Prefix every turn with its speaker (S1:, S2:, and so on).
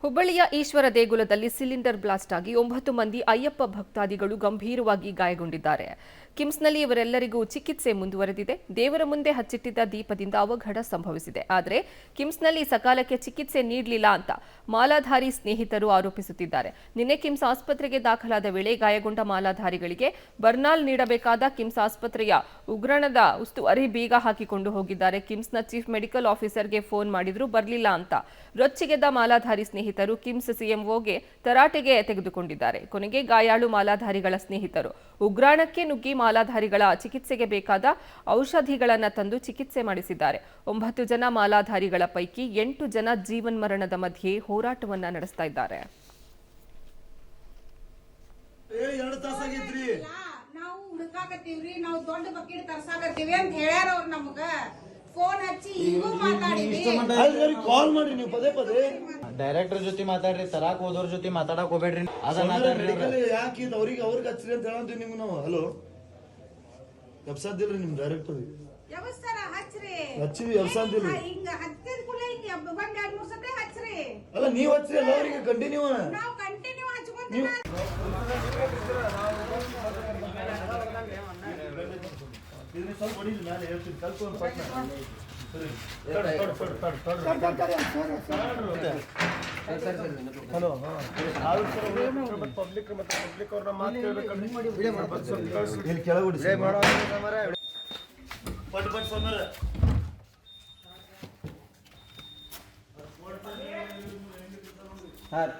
S1: ಹುಬ್ಬಳ್ಳಿಯ ಈಶ್ವರ ದೇಗುಲದಲ್ಲಿ cylinder blast ಆಗಿ 9 ಮಂದಿ ಅಯ್ಯಪ್ಪ ಭಕ್ತಾದಿಗಳು ಗಂಭೀರವಾಗಿ ಗಾಯಗೊಂಡಿದ್ದಾರೆ. ಕಿಮ್ಸ್ನಲ್ಲಿ ಇವರೆಲ್ಲರಿಗೂ ಚಿಕಿತ್ಸೆ ಮುಂದುವರೆದಿದೆ. ದೇವರ ಮುಂದೆ ಹಚ್ಚಿಟ್ಟಿದ್ದ ದೀಪದಿಂದ ಅವಘಡ ಸಂಭವಿಸಿದೆ. ಆದರೆ ಕಿಮ್ಸ್ನಲ್ಲಿ ಸಕಾಲಕ್ಕೆ ಚಿಕಿತ್ಸೆ ನೀಡಲಿಲ್ಲ ಅಂತ ಮಾಲಾಧಾರಿ ಸ್ನೇಹಿತರು ಆರೋಪಿಸುತ್ತಿದ್ದಾರೆ. ನಿನ್ನೆ ಕಿಮ್ಸ್ ಆಸ್ಪತ್ರೆಗೆ ದಾಖಲಾದ ವೇಳೆ ಗಾಯಗೊಂಡ ಮಾಲಾಧಾರಿಗಳಿಗೆ ಬರ್ನಾಲ್ ನೀಡಬೇಕಾದ ಕಿಮ್ಸ್ ಆಸ್ಪತ್ರೆಯ ಉಗ್ರಾಣದ ಉಸ್ತುವಾರಿ ಬೀಗ ಹಾಕಿಕೊಂಡು ಹೋಗಿದ್ದಾರೆ. ಕಿಮ್ಸ್ನ ಚೀಫ್ ಮೆಡಿಕಲ್ ಆಫೀಸರ್ಗೆ ಫೋನ್ ಮಾಡಿದ್ರು, ಬರಲಿಲ್ಲ ಅಂತ ರೊಚ್ಚಿಗೆದ್ದ ಮಾಲಾಧಾರಿ ಸ್ನೇಹಿತರು ಕಿಮ್ಸ್ ಸಿಎಂಒಗೆ ತರಾಟೆಗೆ ತೆಗೆದುಕೊಂಡಿದ್ದಾರೆ. ಕೊನೆಗೆ ಗಾಯಾಳು ಮಾಲಾಧಾರಿಗಳ ಸ್ನೇಹಿತರು ಉಗ್ರಾಣಕ್ಕೆ ನುಗ್ಗಿ ಮಾಲಾಧಾರಿಗಳ ಚಿಕಿತ್ಸೆಗೆ ಬೇಕಾದ ಔಷಧಿಗಳನ್ನು ತಂದು ಚಿಕಿತ್ಸೆ ಮಾಡಿಸಿದ್ದಾರೆ. 9 ಜನ ಮಾಲಾಧಾರಿಗಳ ಪೈಕಿ 8 ಜನ ಜೀವನ್ಮರಣದ ಮಧ್ಯೆ ಹೋರಾಟವನ್ನ ನಡೆಸ್ತಾ ಇದ್ದಾರೆ.
S2: ನಾವು ಹುಡುಕಾಕತ್ತೀವ್ರಿ, ನಾವು ದೊಡ್ಡ ಬಕೆಟ್ ತರ್ಸಾಕತ್ತೀವಿ ಅಂತ ಹೇಳ್ಯಾರ ಅವ್ರು ನಮಗ. ಫೋನ್ ಹಚ್ಚಿ ಈಗೂ ಮಾತಾಡಿವಿ.
S3: ಕಾಲ್ ಮಾಡಿ ನೀವು ಪದೇ ಪದೇ
S4: ಡೈರೆಕ್ಟರ್ ಜೊತೆ ಮಾತಾಡ್ರಿ, ತರಾಕ್ ಹೋದವ್ರ ಜೊತೆ ಮಾತಾಡಕ್ ಹೋಗ್ಬೇಡ್ರಿ.
S3: ಯಾಕೆ ಅವ್ರಿಗೆ ಹಚ್ಚ್ರಿ ಅಂತ ಹೇಳಂತೀವಿ ನಿಮ್ಗೆ ನಾವು. ಹಲೋ ಎಬ್ಸಾದಿಲ್ರಿ ನಿಮ್ ಡೈರೆಕ್ಟರ್
S2: ವ್ಯವಸ್ಥಾರ ಹಚ್ಚ್ರಿ,
S3: ಹಚ್ಚಿವಿ ಎಬ್ಸಾದಿಲ್ರಿ.
S2: ಹಿಂಗ ಹಚ್ಚಿದ ಕೂಡಲೇ ಹಿಂಗ ಒಂದ್ 2-3 ಸತಿ ಹಚ್ಚ್ರಿ.
S3: ಅಲ್ಲ ನೀವ್ ಹಚ್ಚ್ರಿ ಅಲ್ಲ ಅವ್ರಿಗೆ ಕಂಟಿನ್ಯೂ
S2: ನಾವು ಕಂಟಿನ್ಯೂ ಹಚ್ಕೊಂತೀವಿ.
S3: ಇದನ್ನ ಸ್ವಲ್ಪ ಹೊಡಿಲಿ ನಾನು ಹೇಳ್ತೀನಿ ಕಲ್ತ್ಕೊಂಡು ಪಟ್ಟ ಹಲೋ ಪಬ್ಲಿಕ್ ಅವ್ರನ್ನ ಮಾತು ಇಲ್ಲಿ ಕೆಳಗುಡಿ ಪಟ್ ಪಟ್ ಸಮರ
S4: ಸರ್